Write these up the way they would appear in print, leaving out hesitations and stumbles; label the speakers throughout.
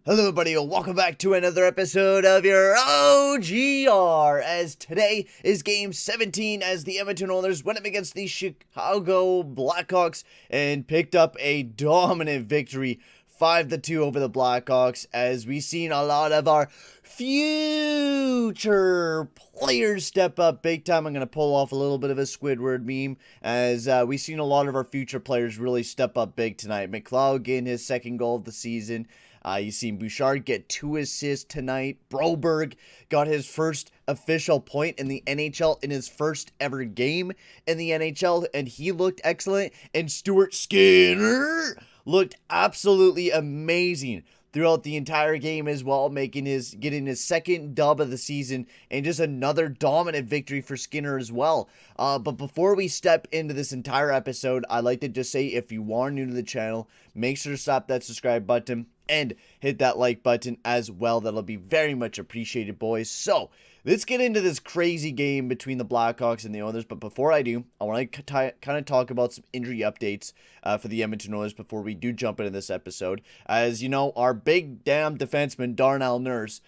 Speaker 1: Hello everybody, and welcome back to another episode of your OGR, as today is game 17 as the Edmonton Oilers went up against the Chicago Blackhawks and picked up a dominant victory 5-2 over the Blackhawks, as we've seen a lot of our future players step up big time. I'm going to pull off a little bit of a Squidward meme, as we've seen a lot of our future players really step up big tonight. McLeod getting his second goal of the season. You've seen Bouchard get 2 assists tonight. Broberg got his first official point in the NHL in his first ever game in the NHL, and he looked excellent. And Stuart Skinner looked absolutely amazing throughout the entire game as well, getting his second dub of the season, and just another dominant victory for Skinner as well. But before we step into this entire episode, I'd like to just say, if you are new to the channel, make sure to slap that subscribe button and hit that like button as well. That'll be very much appreciated, boys. So let's get into this crazy game between the Blackhawks and the Oilers. But before I do, I want to kind of talk about some injury updates for the Edmonton Oilers before we do jump into this episode. As you know, our big damn defenseman, Darnell Nurse,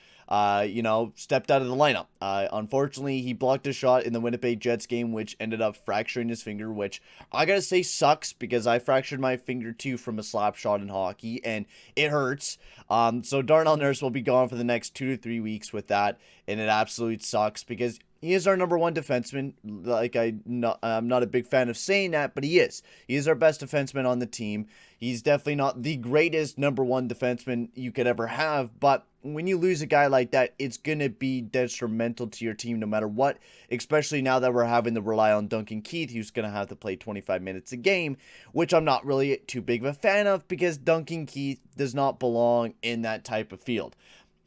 Speaker 1: stepped out of the lineup. Unfortunately, he blocked a shot in the Winnipeg Jets game, which ended up fracturing his finger, which I gotta say sucks, because I fractured my finger too from a slap shot in hockey, and it hurts. So Darnell Nurse will be gone for the next 2 to 3 weeks with that, and it absolutely sucks, because he is our number one defenseman. I'm not a big fan of saying that, but he is. He is our best defenseman on the team. He's definitely not the greatest number one defenseman you could ever have, but when you lose a guy like that, it's going to be detrimental to your team no matter what, especially now that we're having to rely on Duncan Keith, who's going to have to play 25 minutes a game, which I'm not really too big of a fan of, because Duncan Keith does not belong in that type of field.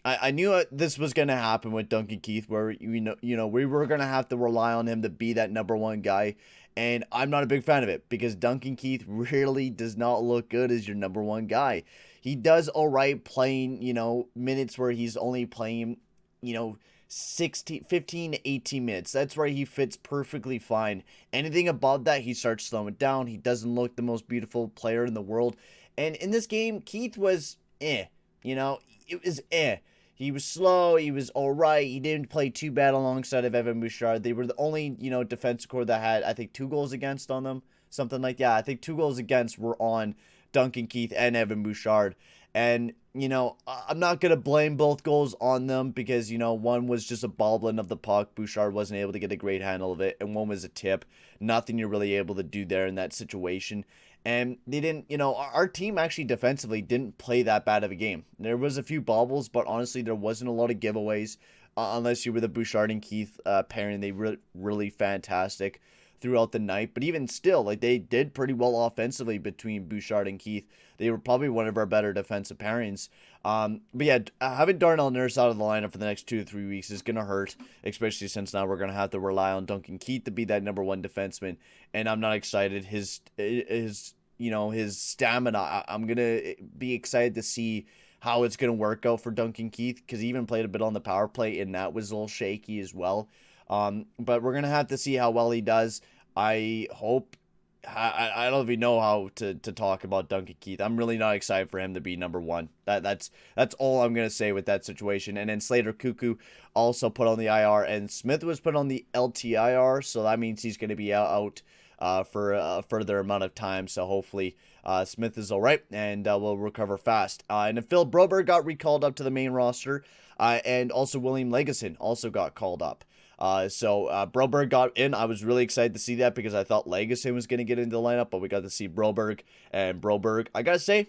Speaker 1: I knew this was going to happen with Duncan Keith, where we were going to have to rely on him to be that number one guy, and I'm not a big fan of it, because Duncan Keith really does not look good as your number one guy. He does all right playing, minutes where he's only playing, 15 to 18 minutes. That's where he fits perfectly fine. Anything above that, he starts slowing down. He doesn't look the most beautiful player in the world. And in this game, Keith was it was He was slow. He was all right. He didn't play too bad alongside of Evan Bouchard. They were the only, defensive core that had, I think, 2 goals against on them. Something like that. I think 2 goals against were on Duncan Keith and Evan Bouchard. And, I'm not going to blame both goals on them, because, one was just a bobbling of the puck. Bouchard wasn't able to get a great handle of it. And one was a tip. Nothing you're really able to do there in that situation. And they didn't, our team actually defensively didn't play that bad of a game. There was a few bobbles, but honestly, there wasn't a lot of giveaways, unless you were the Bouchard and Keith pairing. They were really fantastic throughout the night. But even still, they did pretty well offensively between Bouchard and Keith. They were probably one of our better defensive pairings. But yeah, having Darnell Nurse out of the lineup for the next 2 to 3 weeks is going to hurt, especially since now we're going to have to rely on Duncan Keith to be that number one defenseman. And I'm not excited. His stamina, I'm going to be excited to see how it's going to work out for Duncan Keith, because he even played a bit on the power play, and that was a little shaky as well. But we're going to have to see how well he does. I hope. I don't even know how to talk about Duncan Keith. I'm really not excited for him to be number one. That's all I'm going to say with that situation. And then Slater Cuckoo also put on the IR, and Smith was put on the LTIR, so that means he's going to be out for a further amount of time. So hopefully Smith is all right, and will recover fast. And then Phil Broberg got recalled up to the main roster, and also William Legason also got called up. So Broberg got in. I was really excited to see that, because I thought Legason was going to get into the lineup, but we got to see Broberg. And Broberg, I gotta say,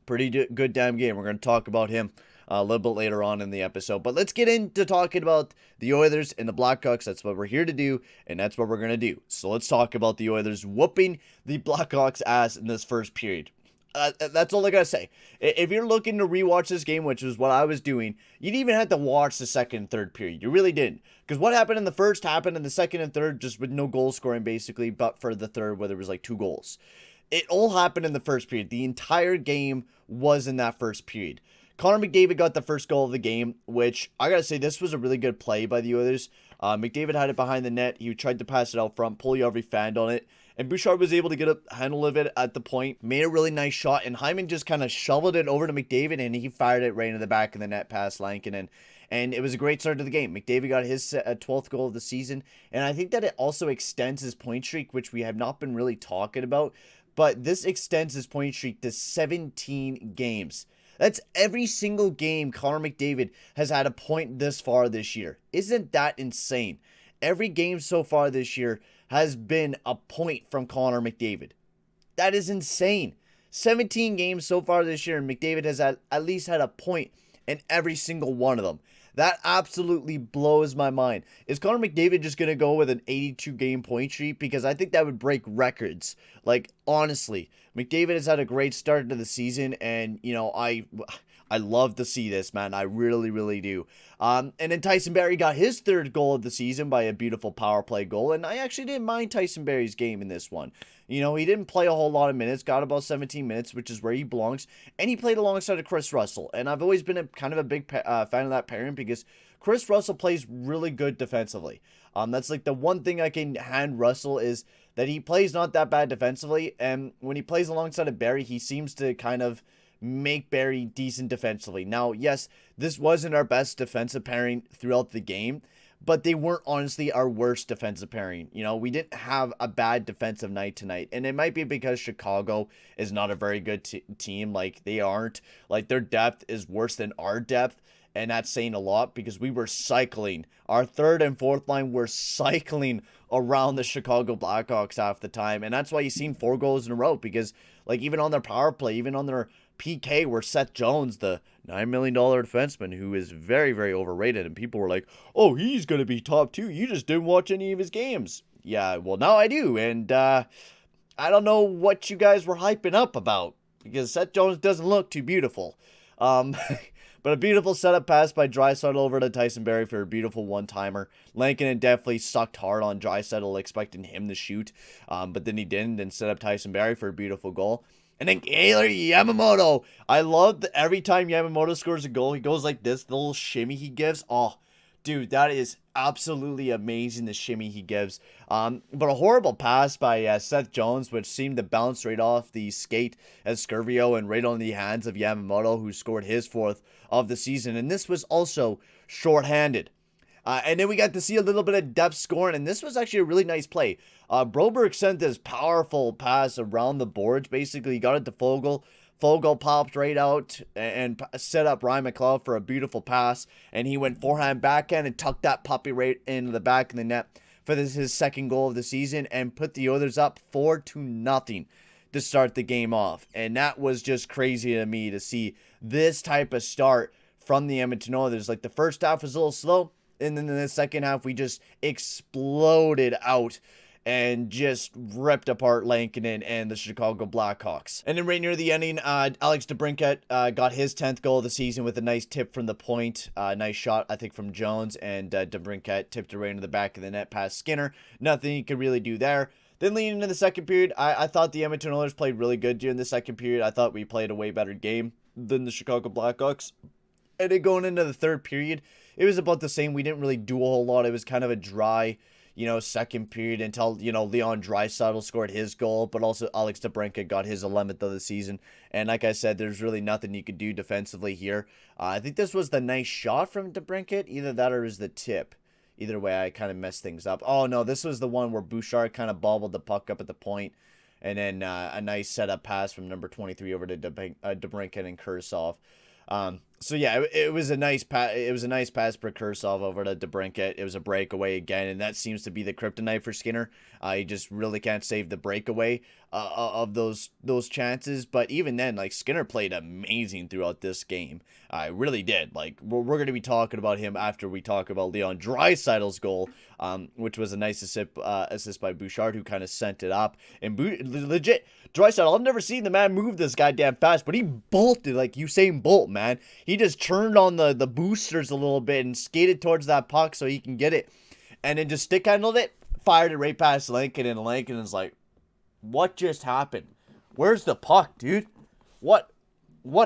Speaker 1: pretty good damn game. We're going to talk about him a little bit later on in the episode. But let's get into talking about the Oilers and the Blackhawks. That's what we're here to do, and that's what we're going to do. So let's talk about the Oilers whooping the Blackhawks' ass in this first period. That's all I gotta say. If you're looking to rewatch this game, which is what I was doing, you didn't even have to watch the second and third period. You really didn't. Because what happened in the first happened in the second and third, just with no goal scoring, basically, but for the third, where there was 2 goals. It all happened in the first period. The entire game was in that first period. Connor McDavid got the first goal of the game, which I gotta say, this was a really good play by the Oilers. McDavid had it behind the net. He tried to pass it out front. Puljujärvi fanned on it, And Bouchard was able to get a handle of it at the point, made a really nice shot, and Hyman just kind of shoveled it over to McDavid, and he fired it right into the back of the net past Lankinen. And it was a great start to the game. McDavid got his 12th goal of the season, and I think that it also extends his point streak, which we have not been really talking about, but this extends his point streak to 17 games. That's every single game Connor McDavid has had a point this far this year. Isn't that insane? Every game so far this year has been a point from Connor McDavid. That is insane. 17 games so far this year, and McDavid has at least had a point in every single one of them. That absolutely blows my mind. Is Connor McDavid just going to go with an 82-game point streak? Because I think that would break records. Like, honestly, McDavid has had a great start to the season, and, you know, I love to see this, man. I really, really do. And then Tyson Barrie got his third goal of the season by a beautiful power play goal, and I actually didn't mind Tyson Barrie's game in this one. You know, he didn't play a whole lot of minutes, got about 17 minutes, which is where he belongs, and he played alongside of Chris Russell, and I've always been kind of a big fan of that pairing because Chris Russell plays really good defensively. That's like the one thing I can hand Russell is that he plays not that bad defensively, and when he plays alongside of Barrie, he seems to kind of make Barrie decent defensively. Now, yes, this wasn't our best defensive pairing throughout the game, but they weren't honestly our worst defensive pairing. You know, we didn't have a bad defensive night tonight, and it might be because Chicago is not a very good team. Like, they aren't. Like, their depth is worse than our depth, and that's saying a lot because we were cycling. Our third and fourth line were cycling around the Chicago Blackhawks half the time, and that's why you've seen 4 goals in a row because, like, even on their power play, even on their PK, where Seth Jones, the $9 million defenseman, who is very, very overrated, and people were like, oh, he's going to be top 2. You just didn't watch any of his games. Yeah, well, now I do, and I don't know what you guys were hyping up about, because Seth Jones doesn't look too beautiful. But a beautiful setup pass by Draisaitl over to Tyson Barrie for a beautiful one-timer. Lankinen definitely sucked hard on Draisaitl, expecting him to shoot, but then he didn't, and set up Tyson Barrie for a beautiful goal. And then Kailer Yamamoto. I love that every time Yamamoto scores a goal, he goes like this, the little shimmy he gives. Oh, dude, that is absolutely amazing, the shimmy he gives. But a horrible pass by Seth Jones, which seemed to bounce right off the skate as Scurvio and right on the hands of Yamamoto, who scored his 4th of the season. And this was also shorthanded. And then we got to see a little bit of depth scoring, and this was actually a really nice play. Broberg sent this powerful pass around the boards. Basically, he got it to Foegele. Foegele popped right out and set up Ryan McLeod for a beautiful pass, and he went forehand, backhand, and tucked that puppy right into the back of the net for his second goal of the season, and put the Oilers up 4-0 to start the game off. And that was just crazy to me to see this type of start from the Edmonton Oilers. Like, the first half was a little slow, and then in the second half, we just exploded out and just ripped apart Lankinen and the Chicago Blackhawks. And then right near the ending, Alex DeBrincat got his 10th goal of the season with a nice tip from the point. Nice shot, I think, from Jones, and DeBrincat tipped it right into the back of the net past Skinner. Nothing he could really do there. Then leading into the second period, I thought the Edmonton Oilers played really good during the second period. I thought we played a way better game than the Chicago Blackhawks. And then going into the third period, it was about the same. We didn't really do a whole lot. It was kind of a dry, second period until, Leon Draisaitl scored his goal, but also Alex DeBrincat got his 11th of the season. And like I said, there's really nothing you could do defensively here. I think this was the nice shot from DeBrincat. Either that or it was the tip. Either way, I kind of messed things up. Oh, no, this was the one where Bouchard kind of bobbled the puck up at the point. And then a nice setup pass from number 23 over to DeBrincat and Kursov. So yeah, it was a nice pass. It was a nice pass for Kursov over to DeBrincat. It was a breakaway again, and that seems to be the kryptonite for Skinner. He just really can't save the breakaway of those chances. But even then, like, Skinner played amazing throughout this game. I really did. Like, we're going to be talking about him after we talk about Leon Draisaitl's goal, which was a nice assist by Bouchard, who kind of sent it up. And legit, Draisaitl, I've never seen the man move this goddamn fast, but he bolted like Usain Bolt, man. He just turned on the boosters a little bit and skated towards that puck so he can get it. And then just stick handled it, fired it right past Lankinen, and Lankinen's like, what just happened? Where's the puck, dude? What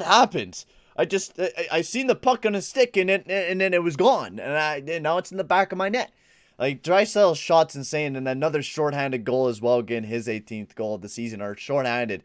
Speaker 1: happened? I seen the puck on a stick and then it was gone, and now it's in the back of my net. Like, Draisaitl's shot's insane, and another shorthanded goal as well, getting his 18th goal of the season, or shorthanded.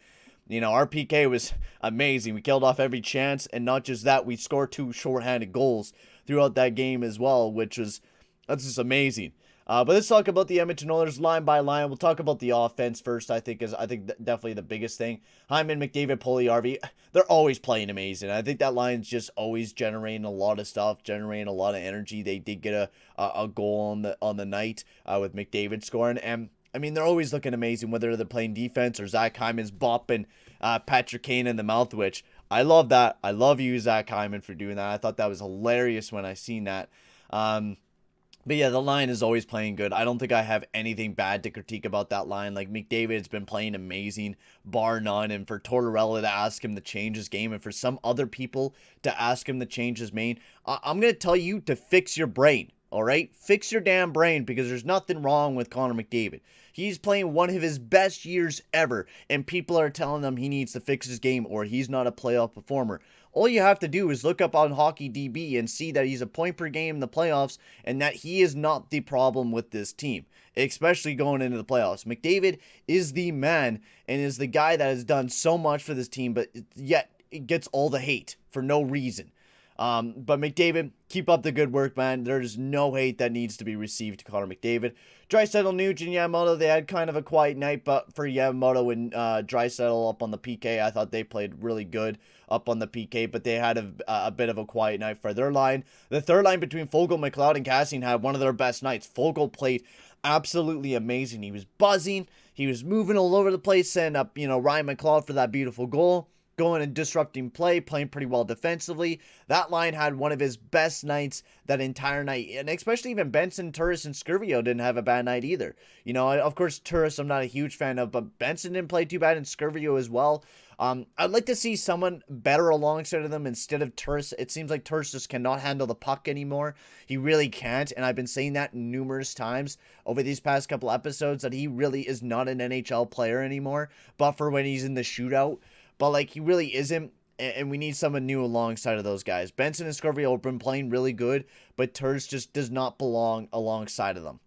Speaker 1: Our PK was amazing. We killed off every chance, and not just that, we scored 2 shorthanded goals throughout that game as well, that's just amazing. But let's talk about the Edmonton Oilers line by line. We'll talk about the offense first. I think definitely the biggest thing. Hyman, McDavid, Puljujärvi, they're always playing amazing. I think that line's just always generating a lot of stuff, generating a lot of energy. They did get a goal on the night with McDavid scoring, and I mean, they're always looking amazing, whether they're playing defense or Zach Hyman's bopping Patrick Kane in the mouth, which I love that. I love you, Zach Hyman, for doing that. I thought that was hilarious when I seen that. But yeah, the line is always playing good. I don't think I have anything bad to critique about that line. Like, McDavid's been playing amazing, bar none. And for Tortorella to ask him to change his game, and for some other people to ask him to change his main, I'm going to tell you to fix your brain. All right? Fix your damn brain, because there's nothing wrong with Connor McDavid. He's playing one of his best years ever, and people are telling him he needs to fix his game or he's not a playoff performer. All you have to do is look up on Hockey DB and see that he's a point per game in the playoffs, and that he is not the problem with this team, especially going into the playoffs. McDavid is the man and is the guy that has done so much for this team, but yet it gets all the hate for no reason. But McDavid, keep up the good work, man. There's no hate that needs to be received to Connor McDavid. Draisaitl, Nuge, and Yamamoto, they had kind of a quiet night, but for Yamamoto and Draisaitl up on the PK, I thought they played really good up on the PK, but they had a bit of a quiet night for their line. The third line between Foegele, McLeod, and Kassian had one of their best nights. Foegele played absolutely amazing. He was buzzing. He was moving all over the place, setting up, Ryan McLeod for that beautiful goal. Going and disrupting play, playing pretty well defensively. That line had one of his best nights that entire night. And especially even Benson, Turris, and Scurvio didn't have a bad night either. Of course, Turris I'm not a huge fan of, but Benson didn't play too bad, and Scurvio as well. I'd like to see someone better alongside of them instead of Turris. It seems like Turris just cannot handle the puck anymore. He really can't, and I've been saying that numerous times over these past couple episodes, that he really is not an NHL player anymore, but for when he's in the shootout. But, he really isn't, and we need someone new alongside of those guys. Benson and Scurvio have been playing really good, but Turris just does not belong alongside of them.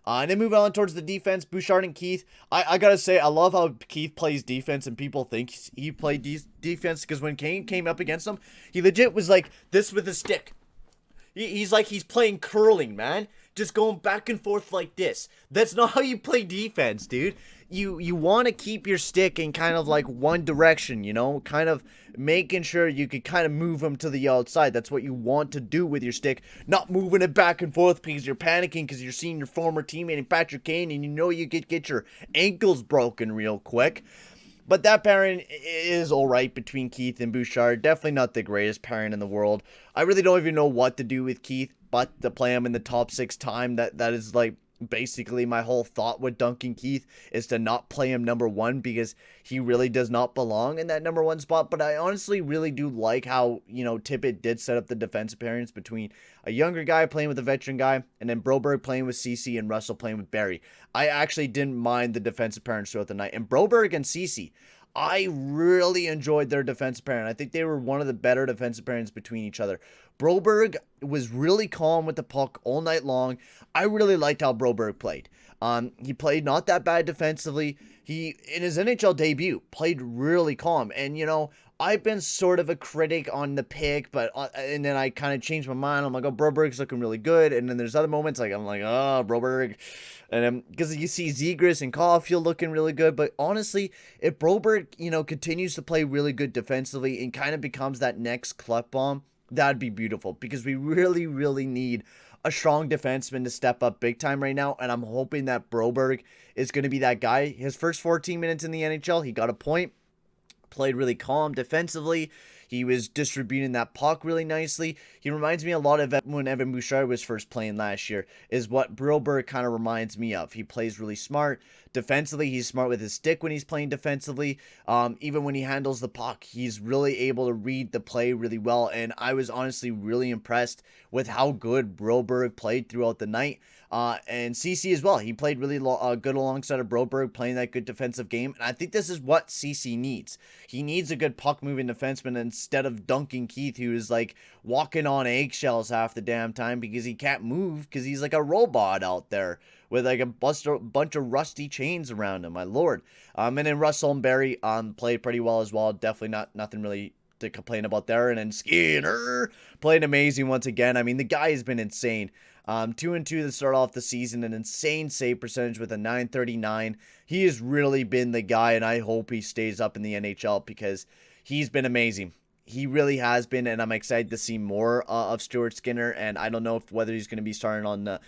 Speaker 1: And then moving on towards the defense, Bouchard and Keith. I gotta say, I love how Keith plays defense, and people think he played defense, because when Kane came up against him, he legit was like this with his stick. He's like he's playing curling, man. Just going back and forth like this. That's not how you play defense, dude. You want to keep your stick in kind of like one direction, kind of making sure you could kind of move them to the outside. That's what you want to do with your stick, not moving it back and forth because you're panicking because you're seeing your former teammate in Patrick Kane, and you could get your ankles broken real quick. But that pairing is alright between Keith and Bouchard. Definitely not the greatest pairing in the world. I really don't even know what to do with Keith, but to play him in the top 6 time, that is basically my whole thought with Duncan Keith, is to not play him number 1, because he really does not belong in that number 1 spot. But I honestly really do like how, Tippett did set up the defensive pairings between a younger guy playing with a veteran guy, and then Broberg playing with CC and Russell playing with Barry. I actually didn't mind the defensive pairings throughout the night. And Broberg and CC, I really enjoyed their defensive pairing. I think they were one of the better defensive pairings between each other. Broberg was really calm with the puck all night long. I really liked how Broberg played. He played not that bad defensively. He, in his NHL debut, played really calm. And, I've been sort of a critic on the pick, but and then I kind of changed my mind. I'm like, oh, Broberg's looking really good. And then there's other moments I'm like, oh, Broberg. And because you see Zegras and Caulfield looking really good. But honestly, if Broberg, continues to play really good defensively and kind of becomes that next Klefbom, that'd be beautiful, because we really, really need a strong defenseman to step up big time right now, and I'm hoping that Broberg is going to be that guy. His first 14 minutes in the NHL, he got a point, played really calm defensively. He was distributing that puck really nicely. He reminds me a lot of when Evan Bouchard was first playing last year, is what Broberg kind of reminds me of. He plays really smart. Defensively, he's smart with his stick when he's playing defensively. Even when he handles the puck, he's really able to read the play really well. And I was honestly really impressed with how good Broberg played throughout the night. And CC as well. He played really good alongside of Broberg, playing that good defensive game. And I think this is what CC needs. He needs a good puck-moving defenseman, and instead of Duncan Keith, who is like walking on eggshells half the damn time because he can't move because he's like a robot out there with like a bunch of rusty chains around him. My lord. And then Russell and Barry played pretty well as well. Definitely nothing really to complain about there. And then Skinner played amazing once again. I mean, the guy has been insane. 2-2 to start off the season, an insane save percentage with a 939. He has really been the guy, and I hope he stays up in the NHL because he's been amazing. He really has been, and I'm excited to see more of Stuart Skinner. And I don't know whether he's going to be starting on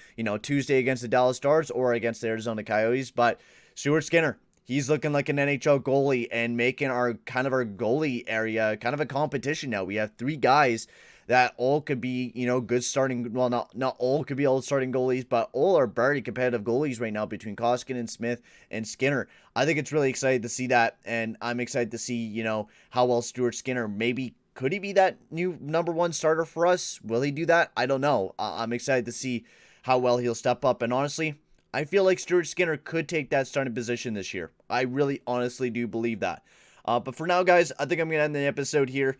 Speaker 1: Tuesday against the Dallas Stars or against the Arizona Coyotes. But Stuart Skinner, he's looking like an NHL goalie and making our goalie area kind of a competition now. We have 3 guys that all could be, good starting, well, not all could be all starting goalies, but all are very competitive goalies right now between Koskinen, Smith, and Skinner. I think it's really exciting to see that, and I'm excited to see, how well Stuart Skinner, maybe, could he be that new number 1 starter for us? Will he do that? I don't know. I'm excited to see how well he'll step up, and honestly, I feel like Stuart Skinner could take that starting position this year. I really honestly do believe that. But for now, guys, I think I'm going to end the episode here.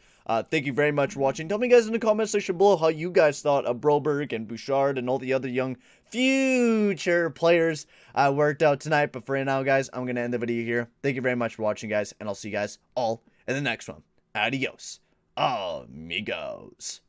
Speaker 1: Thank you very much for watching. Tell me, guys, in the comment section below how you guys thought of Broberg and Bouchard and all the other young future players worked out tonight. But for now, guys, I'm going to end the video here. Thank you very much for watching, guys, and I'll see you guys all in the next one. Adios, amigos.